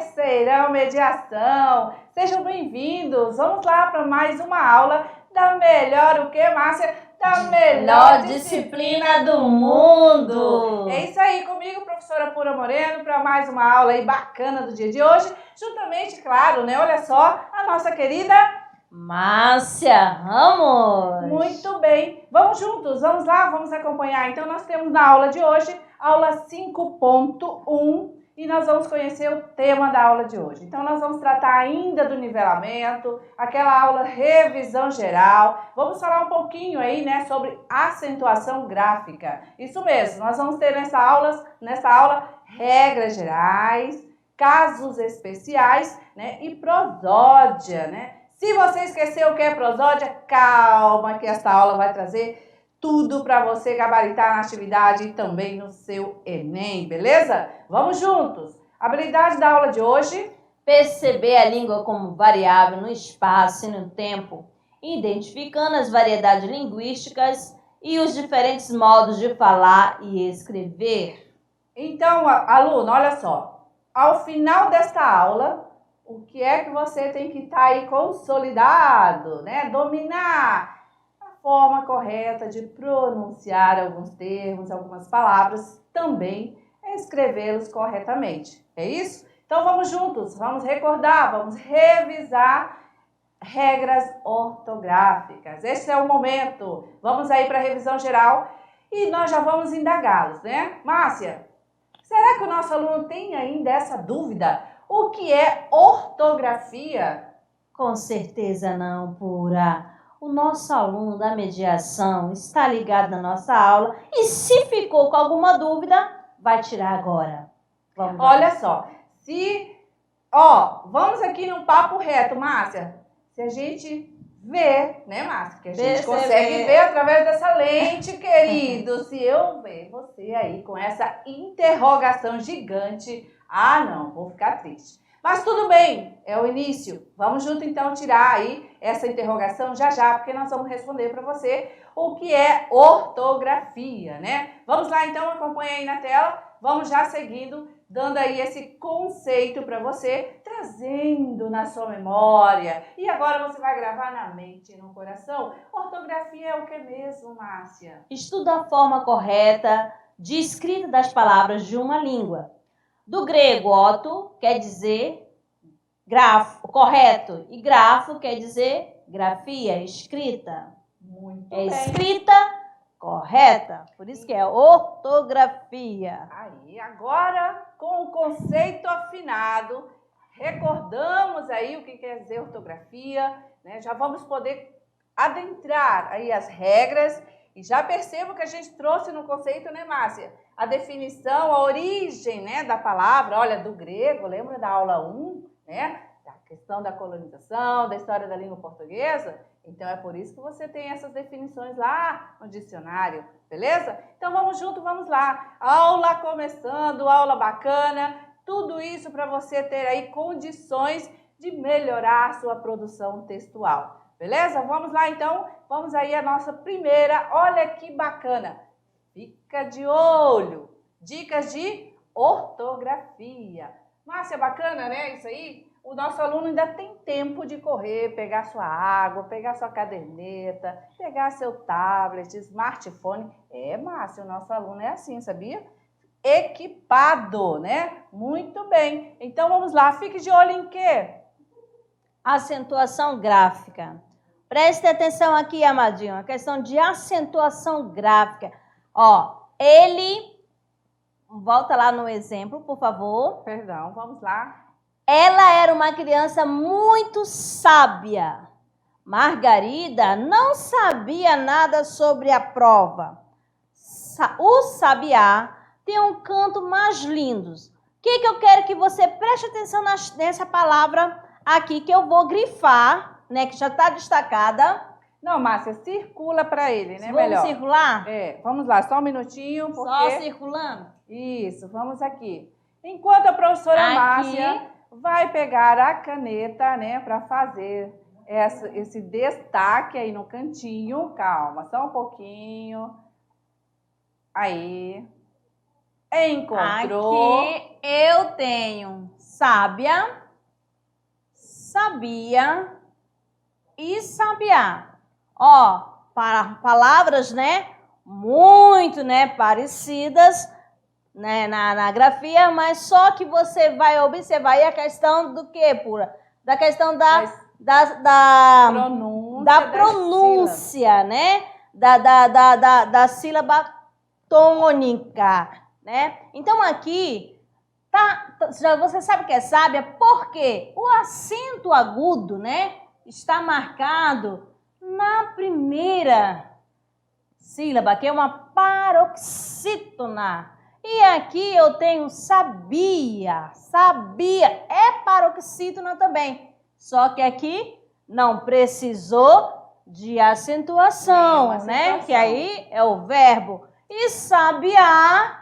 Terceirão Mediação. Sejam bem-vindos. Vamos lá para mais uma aula da melhor, o que, Márcia? Da melhor disciplina do mundo. É isso aí, comigo, professora Pura Moreno, para mais uma aula aí bacana do dia de hoje. Juntamente, claro, né? Olha só, a nossa querida Márcia Ramos. Muito bem. Vamos juntos, vamos lá, vamos acompanhar. Então, nós temos na aula de hoje, aula 5.1, e nós vamos conhecer o tema da aula de hoje. Então, nós vamos tratar ainda do nivelamento, aquela aula revisão geral. Vamos falar um pouquinho aí, né, sobre acentuação gráfica. Isso mesmo, nós vamos ter nessa aula regras gerais, casos especiais, né, e prosódia, né? Se você esqueceu o que é prosódia, calma que esta aula vai trazer tudo para você gabaritar na atividade e também no seu Enem, beleza? Vamos juntos! Habilidade da aula de hoje: perceber a língua como variável no espaço e no tempo, identificando as variedades linguísticas e os diferentes modos de falar e escrever. Então, aluno, olha só. Ao final desta aula, o que é que você tem que estar aí consolidado, né? Dominar a forma correta de pronunciar alguns termos, algumas palavras, também escrevê-los corretamente. É isso? Então vamos juntos, vamos recordar, vamos revisar regras ortográficas. Esse é o momento. Vamos aí para a revisão geral e nós já vamos indagá-los, né? Márcia, será que o nosso aluno tem ainda essa dúvida? O que é ortografia? Com certeza não, Pura. O nosso aluno da mediação está ligado na nossa aula e se ficou com alguma dúvida, vai tirar agora. Vamos lá. Olha só, vamos aqui num papo reto, Márcia. Se a gente vê, né, Márcia? Que a gente consegue ver através dessa lente, querido. Se eu ver você aí com essa interrogação gigante, não, vou ficar triste. Mas tudo bem, é o início. Vamos junto então tirar aí essa interrogação já, porque nós vamos responder para você o que é ortografia, né? Vamos lá então, acompanha aí na tela. Vamos já seguindo, dando aí esse conceito para você, trazendo na sua memória. E agora você vai gravar na mente e no coração. Ortografia é o que mesmo, Márcia? Estuda a forma correta de escrita das palavras de uma língua. Do grego, orto quer dizer grafo, correto, e grafo quer dizer grafia, escrita. Muito bem. Escrita correta, por isso que é ortografia. Aí, agora, com o conceito afinado, recordamos aí o que quer dizer ortografia, né? Já vamos poder adentrar aí as regras e já percebo que a gente trouxe no conceito, né, Márcia? A definição, a origem, né, da palavra, olha, do grego, lembra da aula 1, né? Da questão da colonização, da história da língua portuguesa. Então, é por isso que você tem essas definições lá no dicionário, beleza? Então, vamos junto, vamos lá. Aula começando, aula bacana, tudo isso para você ter aí condições de melhorar a sua produção textual, beleza? Vamos lá, então, vamos aí a nossa primeira, olha que bacana. Fica de olho, dicas de ortografia. Márcia, bacana, né, isso aí? O nosso aluno ainda tem tempo de correr, pegar sua água, pegar sua caderneta, pegar seu tablet, smartphone. Márcia, o nosso aluno é assim, sabia? Equipado, né? Muito bem. Então, vamos lá. Fique de olho em quê? Acentuação gráfica. Preste atenção aqui, amadinho. A questão de acentuação gráfica. Volta lá no exemplo, por favor. Perdão, vamos lá. Ela era uma criança muito sábia. Margarida não sabia nada sobre a prova. O sabiá tem um canto mais lindo. O que eu quero que você preste atenção nessa palavra aqui, que eu vou grifar, né, que já está destacada. Não, Márcia, circula para ele, né? Vamos circular? Vamos lá, só um minutinho. Só circulando? Isso, vamos aqui. Enquanto a professora Márcia vai pegar a caneta, né, para fazer esse destaque aí no cantinho. Calma, só um pouquinho. Aí. Encontrou. Aqui eu tenho sábia, sabia e sabiá. Ó, para palavras, né, muito, né, parecidas, né, na grafia, mas só que você vai observar aí a questão do quê, Pura? Da questão da pronúncia, né? Da sílaba tônica, né? Então aqui você sabe que é sábia porque o acento agudo, né, está marcado na primeira sílaba, que é uma paroxítona. E aqui eu tenho sabia. Sabia é paroxítona também. Só que aqui não precisou de acentuação, né? Que aí é o verbo. E sabiá,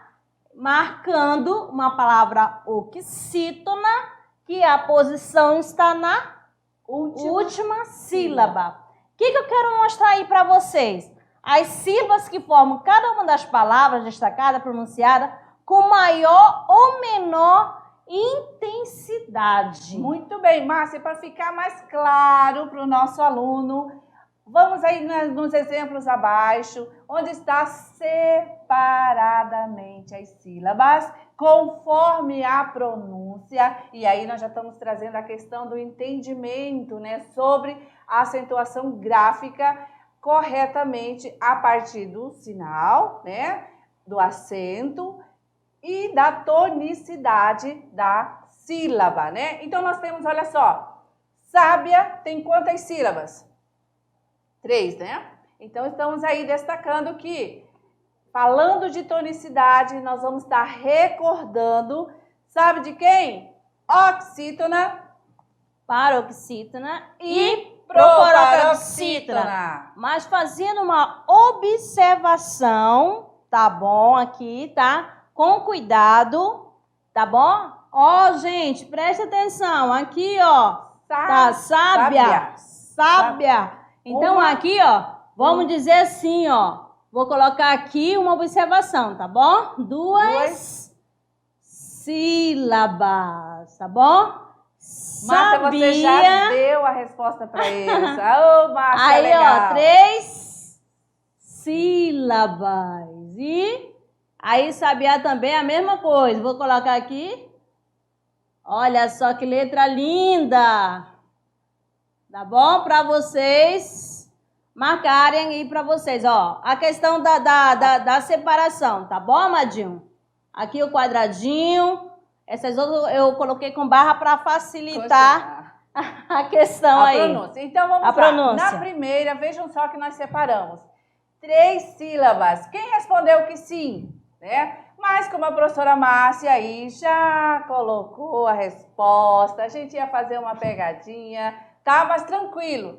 marcando uma palavra oxítona, que a posição está na última sílaba. O que eu quero mostrar aí para vocês? As sílabas que formam cada uma das palavras destacada, pronunciada, com maior ou menor intensidade. Muito bem, Márcia, para ficar mais claro para o nosso aluno, vamos aí nos exemplos abaixo, onde está separadamente as sílabas, conforme a pronúncia, e aí nós já estamos trazendo a questão do entendimento, né, sobre a acentuação gráfica corretamente a partir do sinal, né, do acento e da tonicidade da sílaba, né? Então nós temos, olha só, sábia tem quantas sílabas? 3, né? Então estamos aí destacando que, falando de tonicidade, nós vamos estar recordando, sabe de quem? Oxítona, paroxítona e proparoxítona. Mas fazendo uma observação, tá bom? Aqui, tá? Com cuidado, tá bom? Ó, gente, presta atenção. Aqui, ó, tá sábia. Então, aqui, ó, vamos dizer assim, ó. Vou colocar aqui uma observação, tá bom? Duas sílabas, tá bom? Márcia, você já deu a resposta para eles. Ô, Márcia, aí, legal. Ó, 3 sílabas. E aí, sabiá também é a mesma coisa. Vou colocar aqui. Olha só que letra linda. Tá bom? Para vocês marcarem aí para vocês. Ó, a questão da separação, tá bom, amadinho? Aqui o quadradinho. Essas outras eu coloquei com barra para facilitar a questão aí. Pronúncia. Então vamos lá. Na primeira, vejam só que nós separamos 3 sílabas. Quem respondeu que sim, né? Mas como a professora Márcia aí já colocou a resposta, a gente ia fazer uma pegadinha, tá? Mas tranquilo.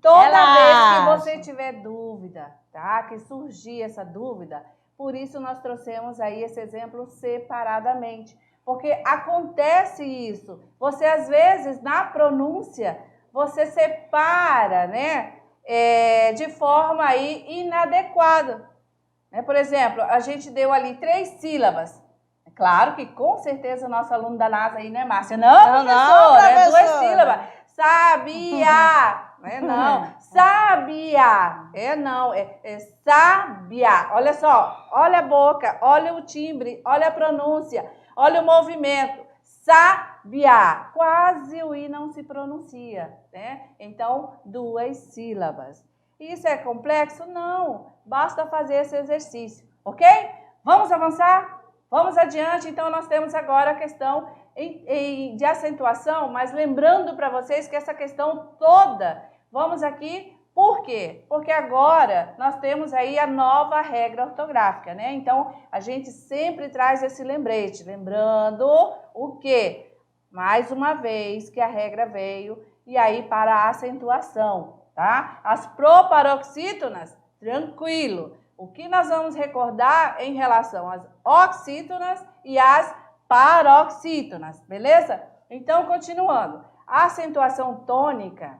Toda vez que você tiver dúvida, tá? Que surgir essa dúvida, por isso nós trouxemos aí esse exemplo separadamente. Porque acontece isso. Você, às vezes, na pronúncia, você separa, né? De forma aí inadequada. Né? Por exemplo, a gente deu ali 3 sílabas. É claro que, com certeza, o nosso aluno da NASA aí, né, Márcia? Não, professora, é 2 sílabas. Sabia. Não, sabia. Não, é sábia. Olha só, olha a boca, olha o timbre, olha a pronúncia. Olha o movimento, sábia, quase o I não se pronuncia, né? Então, 2 sílabas. Isso é complexo? Não, basta fazer esse exercício, ok? Vamos avançar? Vamos adiante, então nós temos agora a questão de acentuação, mas lembrando para vocês que essa questão toda, vamos aqui. Por quê? Porque agora nós temos aí a nova regra ortográfica, né? Então, a gente sempre traz esse lembrete. Lembrando o quê? Mais uma vez que a regra veio e aí para a acentuação, tá? As proparoxítonas, tranquilo. O que nós vamos recordar em relação às oxítonas e às paroxítonas, beleza? Então, continuando. A acentuação tônica,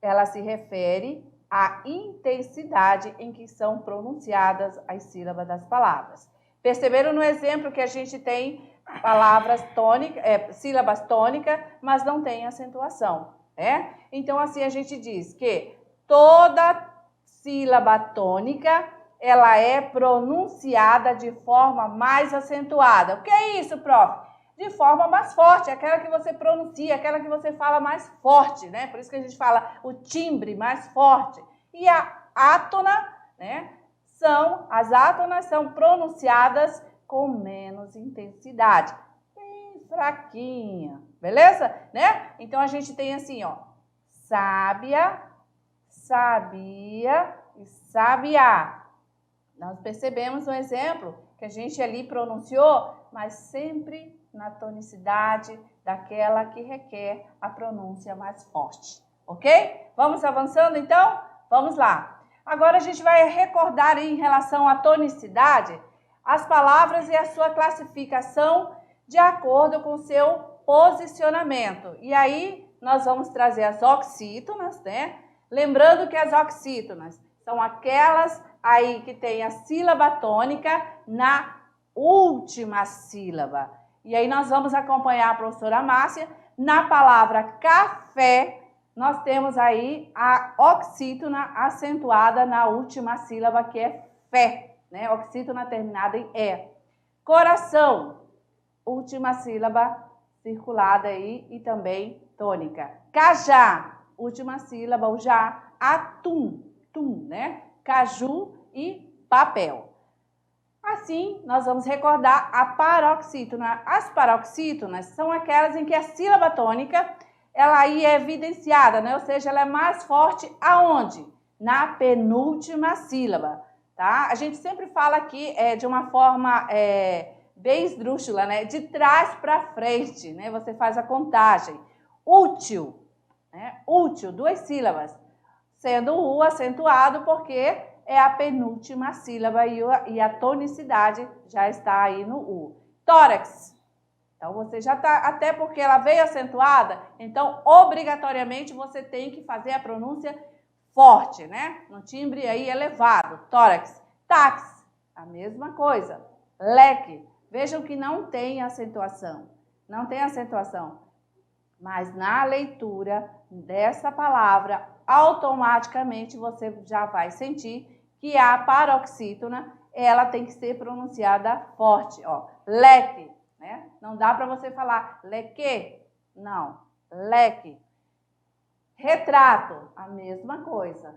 ela se refere à intensidade em que são pronunciadas as sílabas das palavras. Perceberam no exemplo que a gente tem palavras tônicas, sílabas tônicas, mas não tem acentuação, né? Então, assim, a gente diz que toda sílaba tônica, ela é pronunciada de forma mais acentuada. O que é isso, prof? De forma mais forte, aquela que você pronuncia, aquela que você fala mais forte, né? Por isso que a gente fala o timbre mais forte. E a átona, né? As átonas são pronunciadas com menos intensidade, bem fraquinha, beleza? Né? Então a gente tem assim, ó, sábia, sabia e sabiá. Nós percebemos um exemplo que a gente ali pronunciou, mas sempre na tonicidade daquela que requer a pronúncia mais forte, ok? Vamos avançando então? Vamos lá. Agora a gente vai recordar em relação à tonicidade as palavras e a sua classificação de acordo com o seu posicionamento. E aí nós vamos trazer as oxítonas, né? Lembrando que as oxítonas são aquelas aí que tem a sílaba tônica na última sílaba. E aí nós vamos acompanhar a professora Márcia. Na palavra café, nós temos aí a oxítona acentuada na última sílaba, que é fé, né? Oxítona terminada em E. Coração, última sílaba circulada aí e também tônica. Cajá, última sílaba, o já. Atum, tum, né? Caju e papel. Assim, nós vamos recordar a paroxítona. As paroxítonas são aquelas em que a sílaba tônica, ela aí é evidenciada, né? Ou seja, ela é mais forte aonde? Na penúltima sílaba, tá? A gente sempre fala aqui de uma forma bem esdrúxula, né? De trás para frente, né? Você faz a contagem. Útil, né? Útil, 2 sílabas, sendo o U acentuado porque é a penúltima sílaba e a tonicidade já está aí no U. Tórax. Então, você já está, até porque ela veio acentuada, então, obrigatoriamente, você tem que fazer a pronúncia forte, né? No timbre aí elevado. Tórax. Táxi. A mesma coisa. Leque. Vejam que não tem acentuação. Não tem acentuação. Mas na leitura dessa palavra, automaticamente você já vai sentir que a paroxítona, ela tem que ser pronunciada forte, ó. Leque, né? Não dá para você falar leque, não, leque. Retrato, a mesma coisa.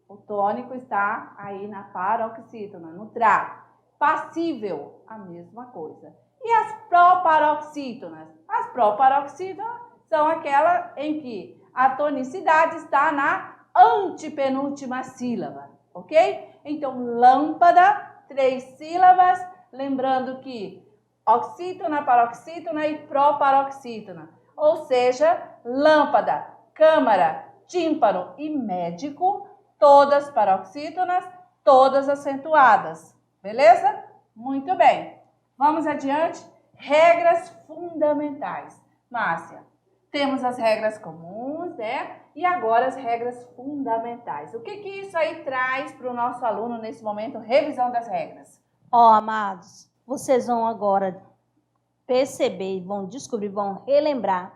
O tônico está aí na paroxítona, no tra. Passível, a mesma coisa. E as proparoxítonas? As proparoxítonas são aquelas em que a tonicidade está na antepenúltima sílaba, ok? Então, lâmpada, 3 sílabas, lembrando que oxítona, paroxítona e proparoxítona. Ou seja, lâmpada, câmara, tímpano e médico, todas paroxítonas, todas acentuadas. Beleza? Muito bem. Vamos adiante. Regras fundamentais. Márcia, temos as regras comuns, né? E agora as regras fundamentais. O que isso aí traz para o nosso aluno nesse momento? Revisão das regras. Amados, vocês vão agora perceber, vão descobrir, vão relembrar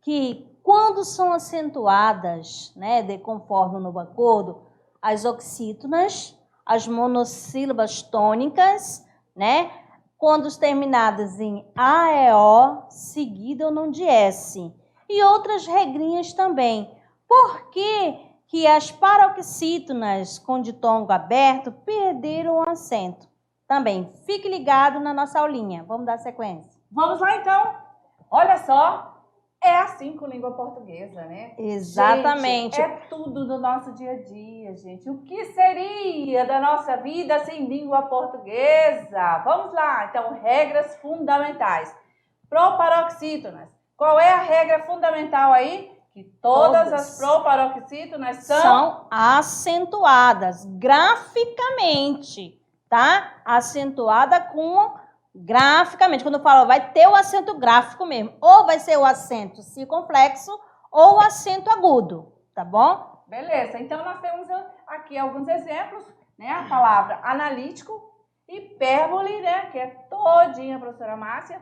que quando são acentuadas, né, conforme o novo acordo, as oxítonas, as monossílabas tônicas, né, quando terminadas em AEO, seguida ou não de S. E outras regrinhas também. Por que as paroxítonas com ditongo aberto perderam o acento? Também, fique ligado na nossa aulinha. Vamos dar sequência. Vamos lá, então. Olha só, é assim com língua portuguesa, né? Exatamente. Gente, é tudo do nosso dia a dia, gente. O que seria da nossa vida sem língua portuguesa? Vamos lá, então, regras fundamentais. Proparoxítonas. Qual é a regra fundamental aí? Que todas as proparoxítonas são acentuadas graficamente, tá? Acentuada com graficamente. Quando eu falo, vai ter o acento gráfico mesmo. Ou vai ser o acento circunflexo ou o acento agudo, tá bom? Beleza. Então, nós temos aqui alguns exemplos, né? A palavra analítico, hipérbole, né? Que é todinha, professora Márcia.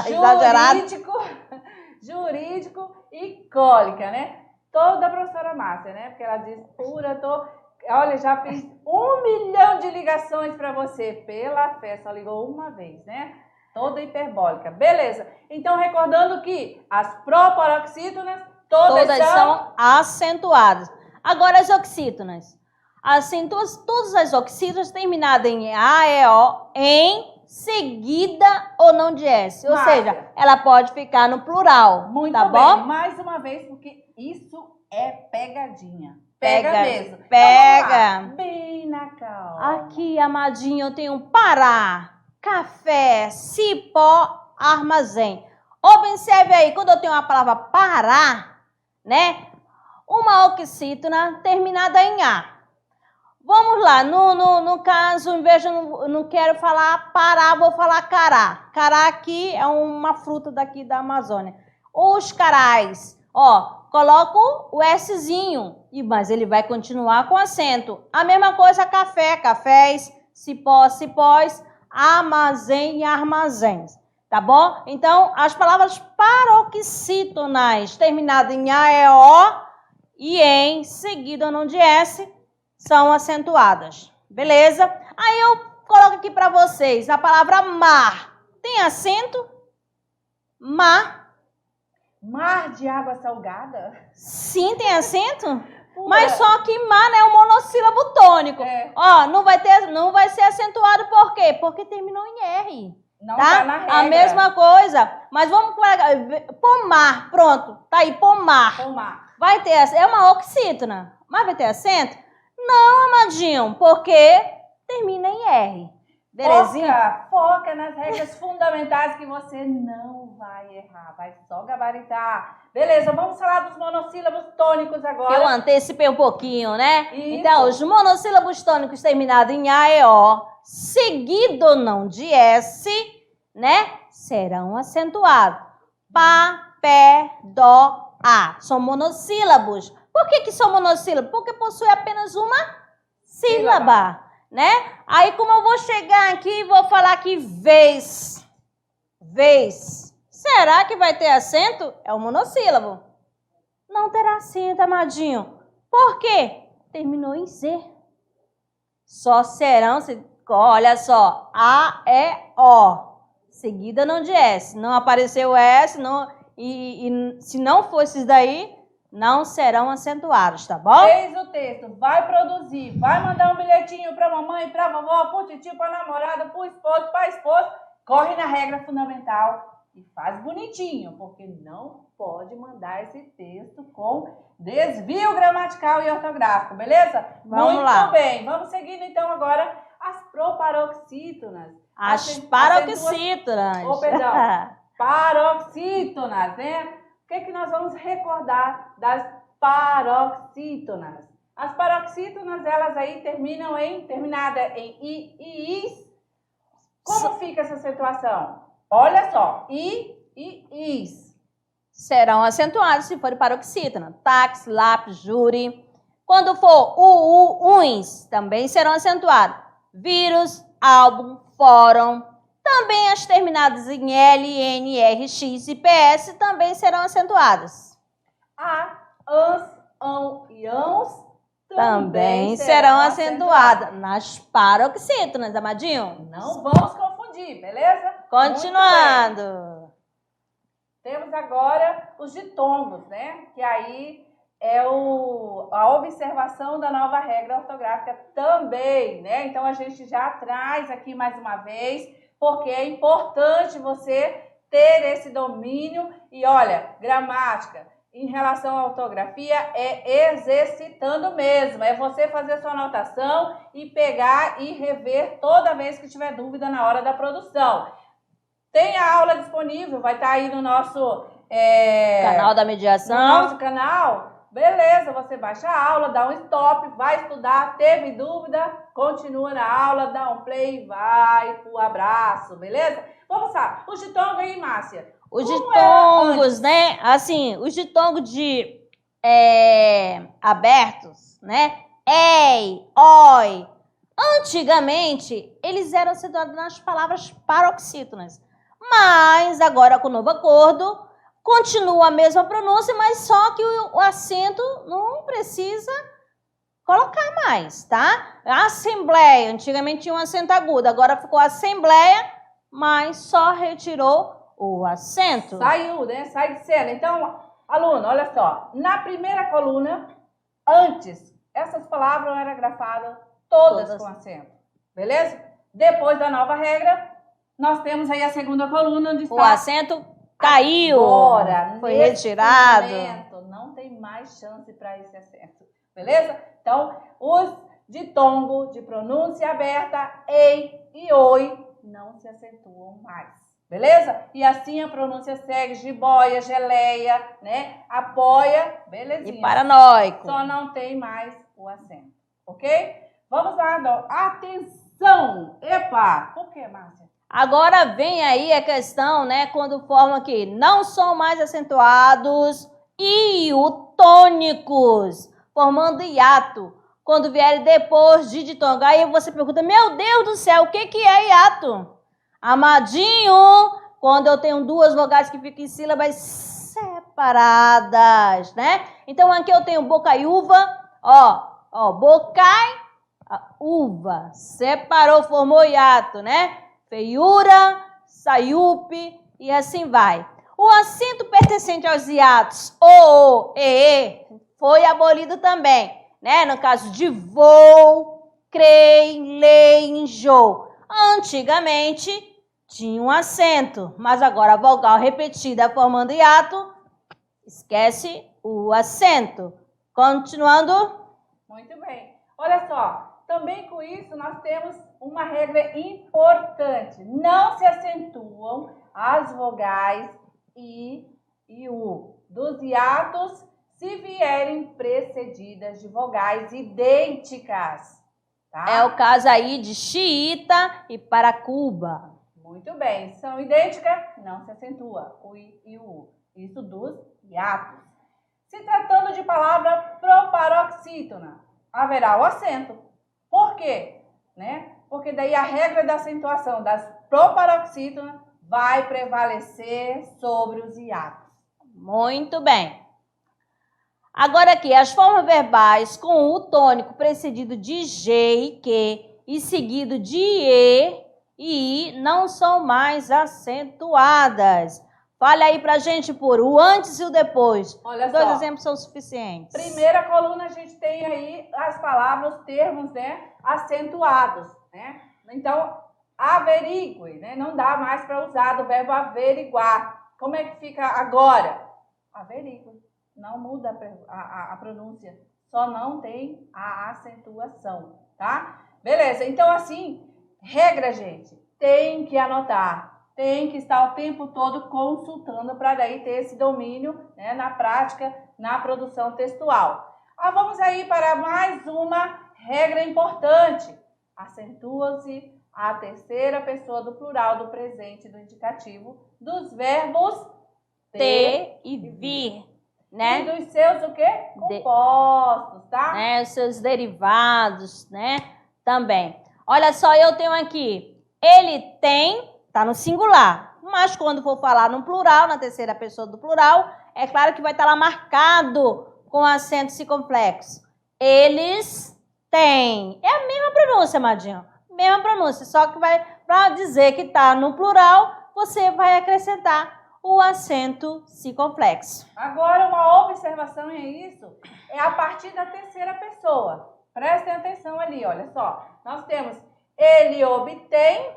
Exagerado. Jurídico e cólica, né? Toda a professora Márcia, né? Porque ela diz, olha, já fiz 1 milhão de ligações para você pela fé, só ligou uma vez, né? Toda hiperbólica. Beleza. Então, recordando que as proparoxítonas, todas são acentuadas. Agora, as oxítonas. Assim, todas as oxítonas terminadas em A, E, O, em seguida ou não de S. Ou seja, ela pode ficar no plural. Muito tá bem. Bom? Mais uma vez, porque isso é pegadinha. Pega mesmo. Pega. Então, bem na calma. Aqui, amadinho, eu tenho Pará, café, cipó, armazém. Observe aí, quando eu tenho a palavra Pará, né? Uma oxítona terminada em A. Vamos lá, no caso, em vez de não quero falar Pará, vou falar cará. Cará aqui é uma fruta daqui da Amazônia. Os carais, ó, coloco o Szinho, mas ele vai continuar com acento. A mesma coisa café, cafés, cipó, cipós, armazém e armazéns. Tá bom? Então, as palavras paroxítonais terminadas em A, E, O e em seguida ou não de S são acentuadas. Beleza? Aí eu coloco aqui para vocês a palavra mar. Tem acento? Mar. Mar de água salgada? Sim, tem acento. Mas só que mar é um monossílabo tônico. Ó, não vai ser acentuado por quê? Porque terminou em R. Não tá na regra. A mesma coisa. Mas vamos pomar, pronto. Tá aí, pomar. Pomar. Vai ter, é uma oxítona, mas vai ter acento? Não, amadinho, porque termina em R. Belezinha? Foca nas regras fundamentais que você não vai errar, vai só gabaritar. Beleza, vamos falar dos monossílabos tônicos agora. Eu antecipei um pouquinho, né? Isso. Então, os monossílabos tônicos terminados em A, E, O, seguido ou não de S, né? Serão acentuados. Pá, pé, dó, A. São monossílabos. Por que são monossílabos? Porque possui apenas uma sílaba, né? Aí, como eu vou chegar aqui e vou falar aqui vez. Será que vai ter acento? É um monossílabo. Não terá acento, amadinho. Por quê? Terminou em Z. Só serão, olha só, A, E, O. Seguida não de S. Não apareceu S, não, e se não fosse isso daí, não serão acentuados, tá bom? Fez o texto, vai produzir, vai mandar um bilhetinho pra mamãe, pra vovó, pro tio, pra namorada, pro esposo, pra esposa. Corre na regra fundamental e faz bonitinho, porque não pode mandar esse texto com desvio gramatical e ortográfico, beleza? Vamos lá. Muito bem, vamos seguindo então agora as proparoxítonas. As paroxítonas. Paroxítonas, né? O que nós vamos recordar das paroxítonas? As paroxítonas, elas aí terminada em I e Is. Como fica essa acentuação? Olha só, I e Is. Serão acentuados se forem paroxítona. Táxi, lápis, júri. Quando for uns, também serão acentuados. Vírus, álbum, fórum. Também as terminadas em L, N, R, X e PS também serão acentuadas. A, ans, ão e ãos também serão acentuadas nas paroxítonas, amadinho. Não vamos confundir, beleza? Continuando. Temos agora os ditongos, né? Que aí é a observação da nova regra ortográfica também, né? Então a gente já traz aqui mais uma vez, porque é importante você ter esse domínio. E olha, gramática em relação à ortografia é exercitando mesmo. É você fazer sua anotação e pegar e rever toda vez que tiver dúvida na hora da produção. Tem a aula disponível, vai estar aí no nosso canal da mediação. No nosso canal. Beleza, você baixa a aula, dá um stop, vai estudar, teve dúvida, continua na aula, dá um play e vai pro abraço, beleza? Vamos lá, os ditongos aí, Márcia. Os ditongos, né? Assim, os ditongos de abertos, né? Ei, oi, Antigamente, eles eram acentuados nas palavras paroxítonas. Mas, agora com o novo acordo, continua a mesma pronúncia, mas só que o acento não precisa colocar mais, tá? Assembleia, antigamente tinha um acento agudo, agora ficou assembleia, mas só retirou o acento. Saiu, né? Sai de cena. Então, aluno, olha só. Na primeira coluna, antes, essas palavras eram grafadas todas com acento. Beleza? Depois da nova regra, nós temos aí a segunda coluna, onde está... O acento caiu. Agora, foi retirado. Momento, não tem mais chance para esse acento. Beleza? Então, os ditongo de pronúncia aberta, ei e oi, não se acentuam mais. Beleza? E assim a pronúncia segue, jiboia, geleia, né? Apoia, belezinha. E paranoico. Só não tem mais o acento, ok? Vamos lá, Dó. Atenção! Epa! Por que, Márcia? Agora vem aí a questão, né? Quando forma que não são mais acentuados e tônicos, formando hiato. Quando vierem depois de ditongo. Aí você pergunta, meu Deus do céu, o que é hiato? Amadinho, quando eu tenho duas vogais que ficam em sílabas separadas, né? Então aqui eu tenho boca e uva, ó, bocai, uva, separou, formou hiato, né? Feiura, saiupe e assim vai. O acento pertencente aos hiatos, o, e, foi abolido também, né? No caso de vou, crei, lei, enjoo. Antigamente tinha um acento, mas agora a vogal repetida formando hiato, esquece o acento. Continuando. Muito bem. Olha só, também com isso nós temos uma regra importante. Não se acentuam as vogais i e u dos hiatos se vierem precedidas de vogais idênticas. Tá? É o caso aí de xiita e paracuba. Muito bem. São idênticas, não se acentua o i e o u. Isso dos hiatos. Se tratando de palavra proparoxítona, haverá o acento. Por quê? Né? Porque daí a regra da acentuação das proparoxítonas vai prevalecer sobre os hiatos. Muito bem. Agora aqui, as formas verbais com o tônico precedido de G e Q e seguido de E e I não são mais acentuadas. Fale aí pra gente por o antes e o depois. Olha Dois só. exemplos são suficientes. Primeira coluna a gente tem aí as palavras, os termos, né, acentuados, né? Então, averigue, né? Não dá mais para usar do verbo averiguar. Como é que fica agora? Averigue. Não muda a pronúncia, só não tem a acentuação, tá? Beleza, então assim, regra, gente, tem que anotar, tem que estar o tempo todo consultando para daí ter esse domínio, né, na prática, na produção textual. Vamos aí para mais uma regra importante. Acentua-se a terceira pessoa do plural do presente do indicativo dos verbos ter e vir. Né? E dos seus o quê? Compostos, tá? Né? Os seus derivados, né? Também. Olha só, eu tenho aqui, ele tem, tá no singular, mas quando for falar no plural, na terceira pessoa do plural, é claro que vai estar lá marcado com acento circunflexo. Eles têm. É a mesma pronúncia, Madinho. Mesma pronúncia, só que vai, para dizer que tá no plural, você vai acrescentar o acento circunflexo. Agora, uma observação é isso, é a partir da terceira pessoa. Prestem atenção ali, olha só. Nós temos ele obtém,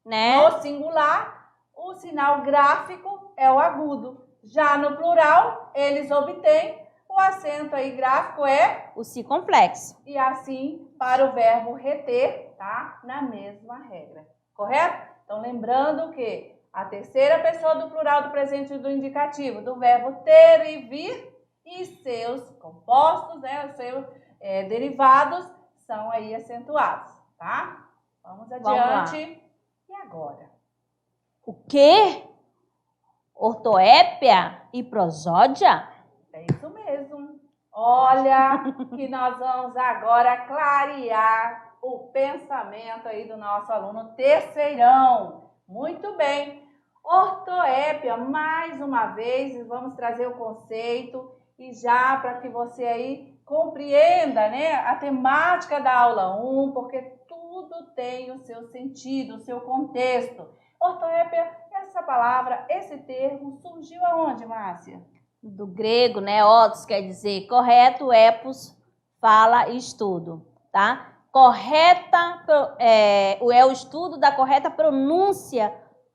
né? No singular, o sinal gráfico é o agudo. Já no plural, eles obtêm, o acento aí gráfico é o circunflexo. E assim, para o verbo reter, tá? Na mesma regra. Correto? Então, lembrando que a terceira pessoa do plural do presente do indicativo, do verbo ter e vir, e seus compostos, né, os seus derivados, são aí acentuados, tá? Vamos adiante. E agora? O quê? Ortoépia e prosódia? É isso mesmo. Olha que nós vamos agora clarear o pensamento aí do nosso aluno terceirão. Muito bem. Ortoépia, mais uma vez, vamos trazer o conceito e já para que você aí compreenda, né, a temática da aula 1, porque tudo tem o seu sentido, o seu contexto. Ortoépia, essa palavra, esse termo surgiu aonde, Márcia? Do grego, né? Otos quer dizer correto, epos, fala, estudo, tá? Correta é o estudo da correta pronúncia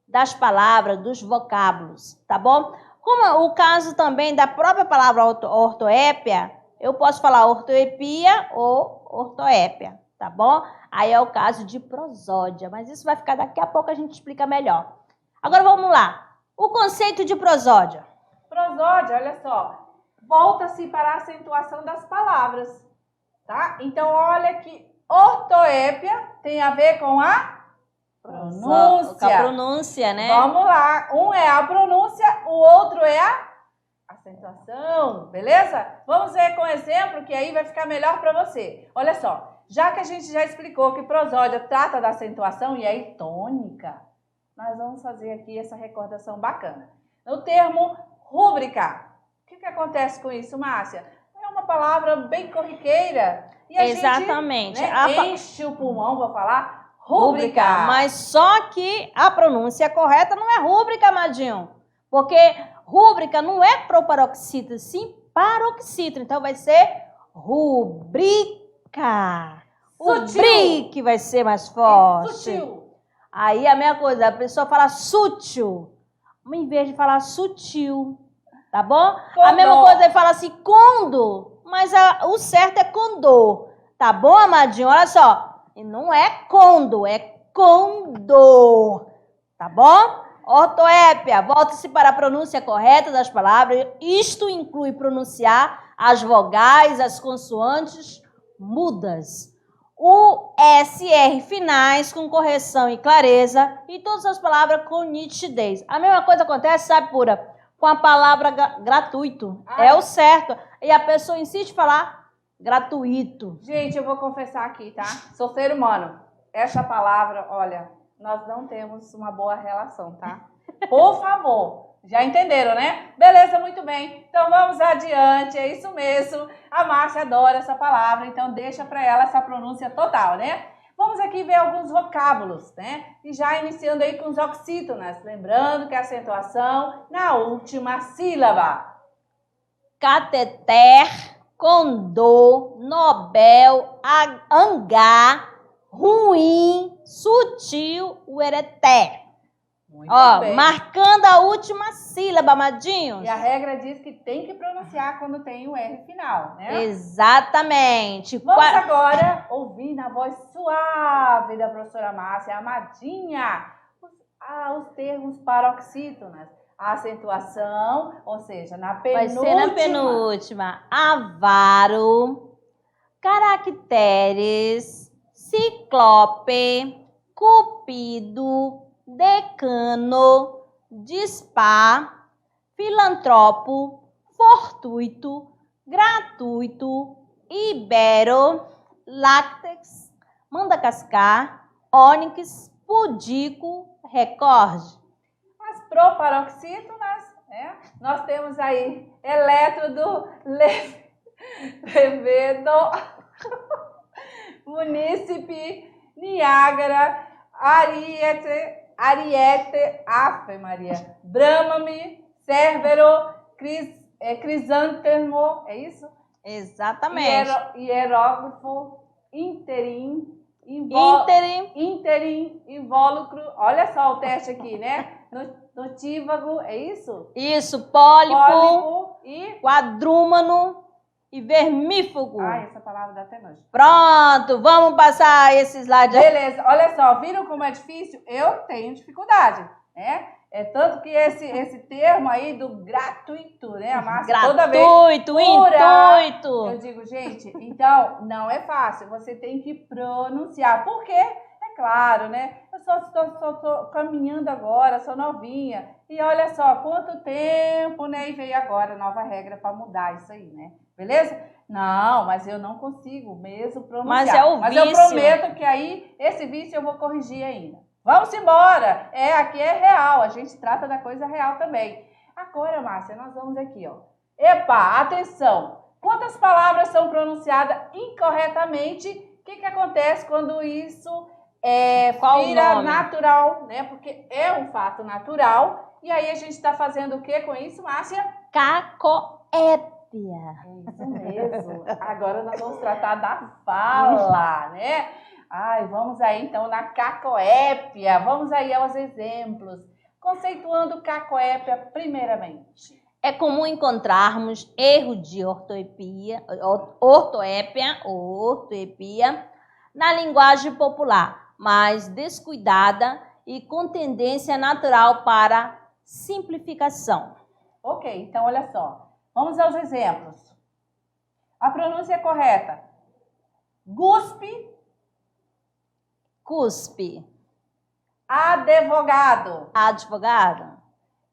das palavras, dos vocábulos, tá bom? Como o caso também da própria palavra ortoépia, eu posso falar ortoepia ou ortoépia, tá bom? Aí é o caso de prosódia, mas isso vai ficar daqui a pouco, a gente explica melhor. Agora vamos lá. O conceito de prosódia. Prosódia, olha só, volta-se para a acentuação das palavras, tá? Então, olha que ortoépia tem a ver com a pronúncia. Com a pronúncia, né? Vamos lá, um é a pronúncia, o outro é a acentuação, beleza? Vamos ver com exemplo que aí vai ficar melhor para você. Olha só, já que a gente já explicou que prosódia trata da acentuação e aí tônica, nós vamos fazer aqui essa recordação bacana. No termo rúbrica, o que acontece com isso, Márcia? É uma palavra bem corriqueira e a exatamente. gente, né, enche o pulmão, vou falar, rúbrica. Mas só que a pronúncia correta não é rúbrica, Amadinho, porque rúbrica não é proparoxítona, sim paroxítona. Então vai ser rubrica. O brique vai ser mais forte. Sutil. Aí a mesma coisa, a pessoa fala sutil, em vez de falar sutil, tá bom? Condor. A mesma coisa, ele fala assim, condo, mas o certo é condor, tá bom, Amadinho? Olha só, e não é condo, é condor, tá bom? Ortoépia, volta-se para a pronúncia correta das palavras, isto inclui pronunciar as vogais, as consoantes mudas. O SR finais com correção e clareza e todas as palavras com nitidez. A mesma coisa acontece, sabe, Pura? Com a palavra gratuito. É o certo. E a pessoa insiste em falar gratuito. Gente, eu vou confessar aqui, tá? Sou ser humano. Essa palavra, olha, nós não temos uma boa relação, tá? Por favor. Já entenderam, né? Beleza, muito bem. Então vamos adiante, é isso mesmo. A Márcia adora essa palavra, então deixa para ela essa pronúncia total, né? Vamos aqui ver alguns vocábulos, né? E já iniciando aí com os oxítonas, lembrando que a acentuação na última sílaba. Cateter, condor, nobel, hangar, ruim, sutil, uereté. Muito bem. Marcando a última sílaba, Amadinhos. E a regra diz que tem que pronunciar quando tem o R final, né? Exatamente. Vamos agora ouvir na voz suave da professora Márcia, Amadinha, os termos paroxítonas. A acentuação, ou seja, na penúltima. Vai ser na penúltima. Avaro, caracteres, ciclope, cupido, decano, dispar, filantropo, fortuito, gratuito, ibero, láctex, mandacascar, ônix, pudico, recorde. As proparoxítonas, né? Nós temos aí elétrodo, levedo, munícipe, Niágara, Ariete, Ave Maria, Brahmame, Cérbero, Crisântemo, é isso? Exatamente. Hierógrafo, Interim, invólucro, olha só o teste aqui, né? Notívago, é isso? Isso, pólipo e quadrúmano e vermífugo. Ai, essa palavra dá até nojo. Pronto, vamos passar esse slide. Beleza, olha só, viram como é difícil? Eu tenho dificuldade, né? É tanto que esse termo aí do gratuito, né? A Márcia toda vez intuito. Eu digo, gente, então não é fácil, você tem que pronunciar. Por quê? É claro, né? eu só estou caminhando agora, sou novinha. E olha só, quanto tempo, né? E veio agora a nova regra para mudar isso aí, né? Beleza? Não, mas eu não consigo mesmo pronunciar. Mas é o mas vício. eu prometo que aí, esse vício eu vou corrigir ainda. Vamos embora! Aqui é real, a gente trata da coisa real também. Agora, Márcia, nós vamos aqui, ó. Epa, atenção! Quantas palavras são pronunciadas incorretamente? O que acontece quando isso vira natural, né? Porque é um fato natural. E aí a gente está fazendo o que com isso, Márcia? Cacoépia. É isso mesmo. Agora nós vamos tratar da fala, né? Ai, vamos aí então na cacoépia. Vamos aí aos exemplos. Conceituando cacoépia primeiramente. É comum encontrarmos erro de ortoepia na linguagem popular, mas descuidada e com tendência natural para simplificação. Ok, então olha só. Vamos aos exemplos. A pronúncia correta. Guspe. Cuspe. Advogado. Advogado.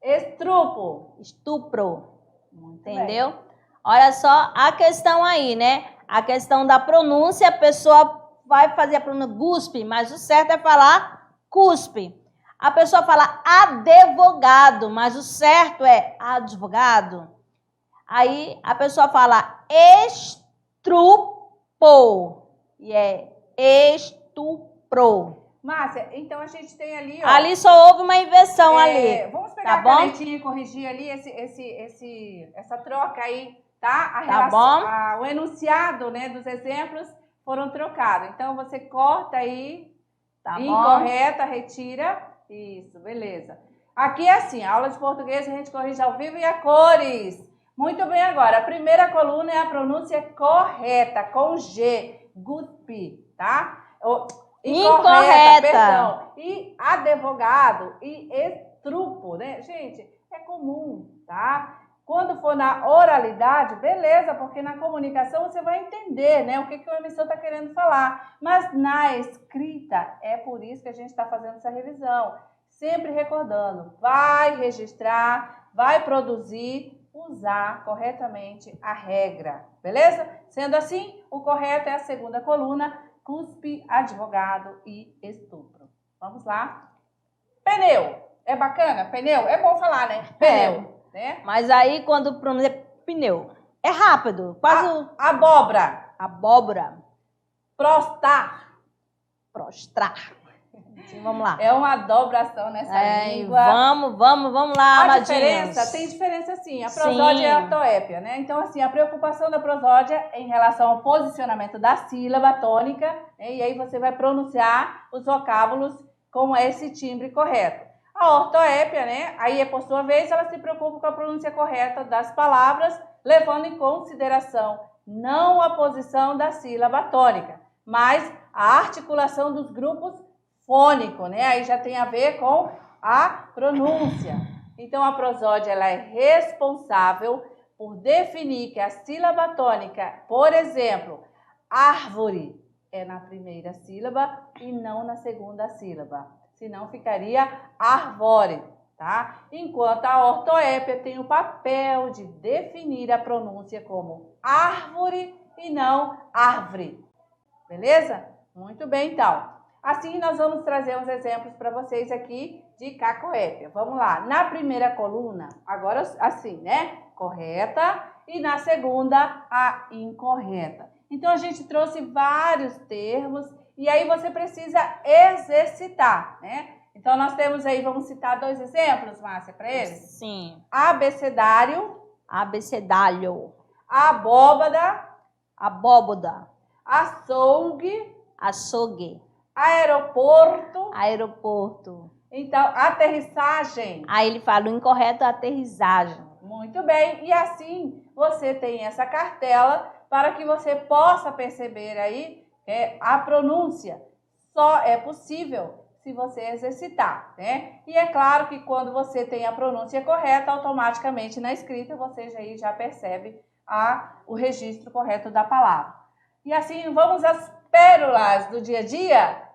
Estrupo. Estupro. Muito Entendeu? bem. Olha só a questão aí, né? A questão da pronúncia, a pessoa vai fazer a pronúncia guspe, mas o certo é falar cuspe. A pessoa fala advogado, mas o certo é advogado. Aí a pessoa fala estrupo e é estupro. Márcia, então a gente tem ali, ó. Ali só houve uma inversão ali. Vamos pegar a canetinha e corrigir ali essa troca aí, tá? O enunciado, né, dos exemplos foram trocados. Então você corta aí, incorreta, retira. Isso, beleza. Aqui é assim, a aula de português a gente corrige ao vivo e a cores. Muito bem agora, a primeira coluna é a pronúncia correta, com G, guspe, tá? Incorreta, perdão. E advogado e estrupo, né? Gente, é comum, tá? Quando for na oralidade, beleza, porque na comunicação você vai entender, né, o que o emissor está querendo falar. Mas na escrita, é por isso que a gente está fazendo essa revisão. Sempre recordando, vai registrar, vai produzir, usar corretamente a regra, beleza? Sendo assim, o correto é a segunda coluna, cuspe, advogado e estupro. Vamos lá? Pneu. É bacana? Pneu? É bom falar, né? Pneu. Né? Mas aí quando pronuncia pneu, é rápido, quase abóbora. Abóbora. Prostrar. Sim, vamos lá. É uma dobração nessa língua. Vamos lá, amadinhos. Tem diferença sim. A prosódia é a ortoépia, né? Então, assim, a preocupação da prosódia em relação ao posicionamento da sílaba tônica, né? E aí você vai pronunciar os vocábulos com esse timbre correto. A ortoépia, né? Aí, por sua vez, ela se preocupa com a pronúncia correta das palavras, levando em consideração não a posição da sílaba tônica, mas a articulação dos grupos fônico, né? Aí já tem a ver com a pronúncia. Então, a prosódia ela é responsável por definir que a sílaba tônica, por exemplo, árvore, é na primeira sílaba e não na segunda sílaba. Senão ficaria arvore, tá? Enquanto a ortoépia tem o papel de definir a pronúncia como árvore e não árvore. Beleza? Muito bem, então. Assim, nós vamos trazer uns exemplos para vocês aqui de cacoépia. Vamos lá. Na primeira coluna, agora assim, né? Correta. E na segunda, a incorreta. Então, a gente trouxe vários termos e aí você precisa exercitar, né? Então, nós temos aí, vamos citar 2 exemplos, Márcia, para eles? Sim. Abecedário. Abecedário. Abóbada. Abóboda. Açougue. Açougue. Aeroporto. Aeroporto. Então, aterrissagem. Aí ele fala o incorreto, aterrissagem. Muito bem. E assim, você tem essa cartela para que você possa perceber aí a pronúncia. Só é possível se você exercitar, né? E é claro que quando você tem a pronúncia correta, automaticamente na escrita você já percebe o registro correto da palavra. E assim, vamos às pérolas do dia a dia?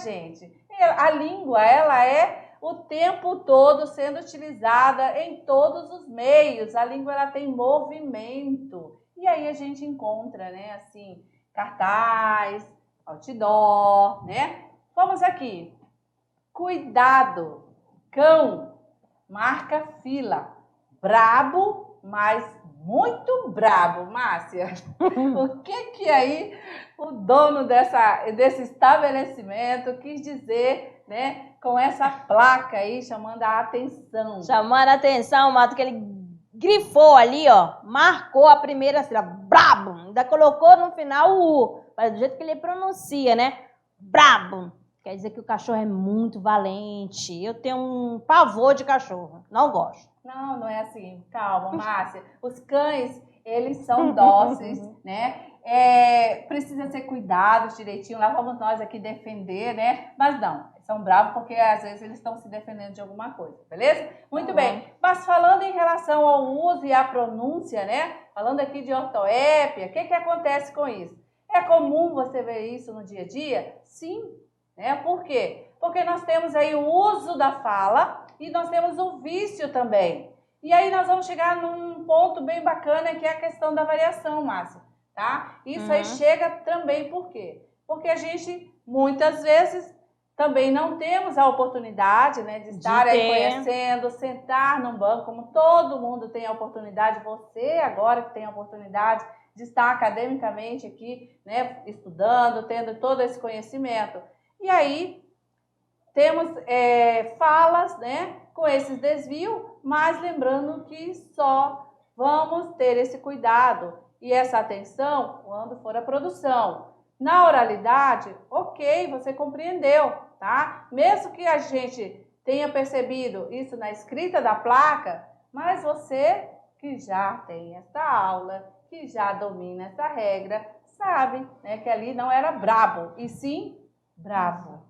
Gente. A língua, ela é o tempo todo sendo utilizada em todos os meios. A língua, ela tem movimento. E aí a gente encontra, né, assim, cartaz, outdoor, né? Vamos aqui. Cuidado. Cão. Marca fila. Brabo, mas muito brabo, Márcia. O que aí o dono desse estabelecimento quis dizer, né, com essa placa aí chamando a atenção? Chamando a atenção, Mato, que ele grifou ali, ó, marcou a primeira sílaba, brabo, ainda colocou no final o U, mas do jeito que ele pronuncia, né? Brabo. Quer dizer que o cachorro é muito valente. Eu tenho um pavor de cachorro, não gosto. Não é assim. Calma, Márcia. Os cães, eles são dóceis, né? Precisa ser cuidados direitinho. Lá vamos nós aqui defender, né? Mas não, são bravos porque às vezes eles estão se defendendo de alguma coisa, beleza? Muito bem. Mas falando em relação ao uso e à pronúncia, né? Falando aqui de ortoépia, o que acontece com isso? É comum você ver isso no dia a dia? Sim. Né? Por quê? Porque nós temos aí o uso da fala e nós temos o vício também. E aí nós vamos chegar num ponto bem bacana que é a questão da variação, Márcia, tá? Isso aí chega também por quê? Porque a gente, muitas vezes, também não temos a oportunidade, né, de estar aí conhecendo, sentar num banco, como todo mundo tem a oportunidade, você agora que tem a oportunidade de estar academicamente aqui, né, estudando, tendo todo esse conhecimento. E aí, temos falas, né, com esses desvios, mas lembrando que só vamos ter esse cuidado e essa atenção quando for a produção. Na oralidade, ok, você compreendeu, tá? Mesmo que a gente tenha percebido isso na escrita da placa, mas você que já tem essa aula, que já domina essa regra, sabe, né, que ali não era brabo, e sim bravo,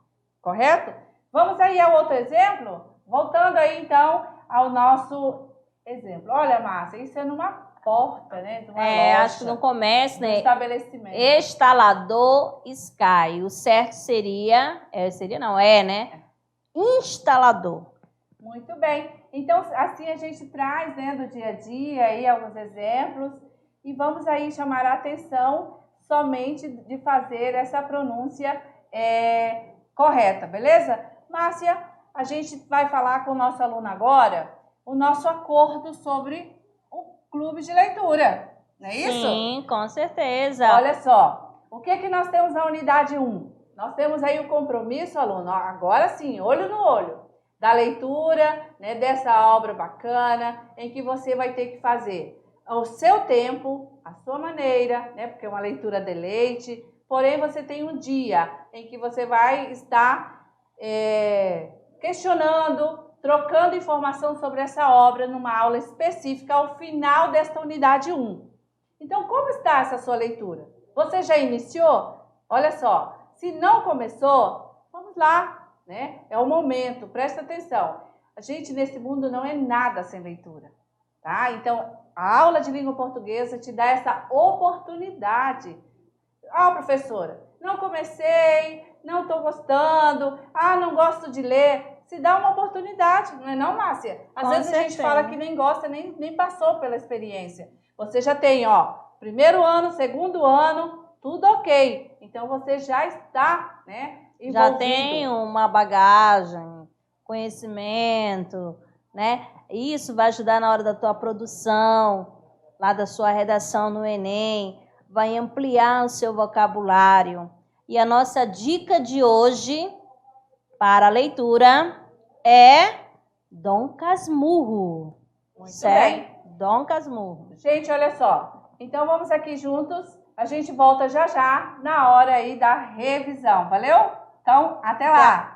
correto? Vamos aí ao outro exemplo? Voltando aí, então, ao nosso exemplo. Olha, Márcia, isso é numa porta, né? De uma loja, acho que no comércio, né? Estabelecimento. Instalador Sky. O certo seria, né? Instalador. Muito bem. Então, assim a gente traz, né, do dia a dia aí alguns exemplos e vamos aí chamar a atenção somente de fazer essa pronúncia correta, beleza? Márcia, a gente vai falar com o nosso aluno agora o nosso acordo sobre o clube de leitura, não é isso? Sim, com certeza. Olha só, o que nós temos na unidade 1? Nós temos aí o compromisso, aluno, agora sim, olho no olho, da leitura, né, dessa obra bacana, em que você vai ter que fazer ao seu tempo, à sua maneira, né, porque é uma leitura deleite, porém você tem um dia em que você vai estar questionando, trocando informação sobre essa obra numa aula específica ao final desta unidade 1. Então, como está essa sua leitura? Você já iniciou? Olha só, se não começou, vamos lá, né? É o momento, presta atenção. A gente nesse mundo não é nada sem leitura, tá? Então, a aula de língua portuguesa te dá essa oportunidade. Professora, não comecei, não estou gostando, não gosto de ler. Se dá uma oportunidade, não é não, Márcia? Às vezes a gente fala que nem gosta, nem passou pela experiência. Você já tem, primeiro ano, segundo ano, tudo ok. Então, você já está, né, envolvido. Já tem uma bagagem, conhecimento, né? Isso vai ajudar na hora da tua produção, lá da sua redação no Enem, vai ampliar o seu vocabulário. E a nossa dica de hoje para a leitura é Dom Casmurro. Muito certo? bem. Dom Casmurro. Gente, olha só. Então, vamos aqui juntos. A gente volta já já na hora aí da revisão. Valeu? Então, até lá.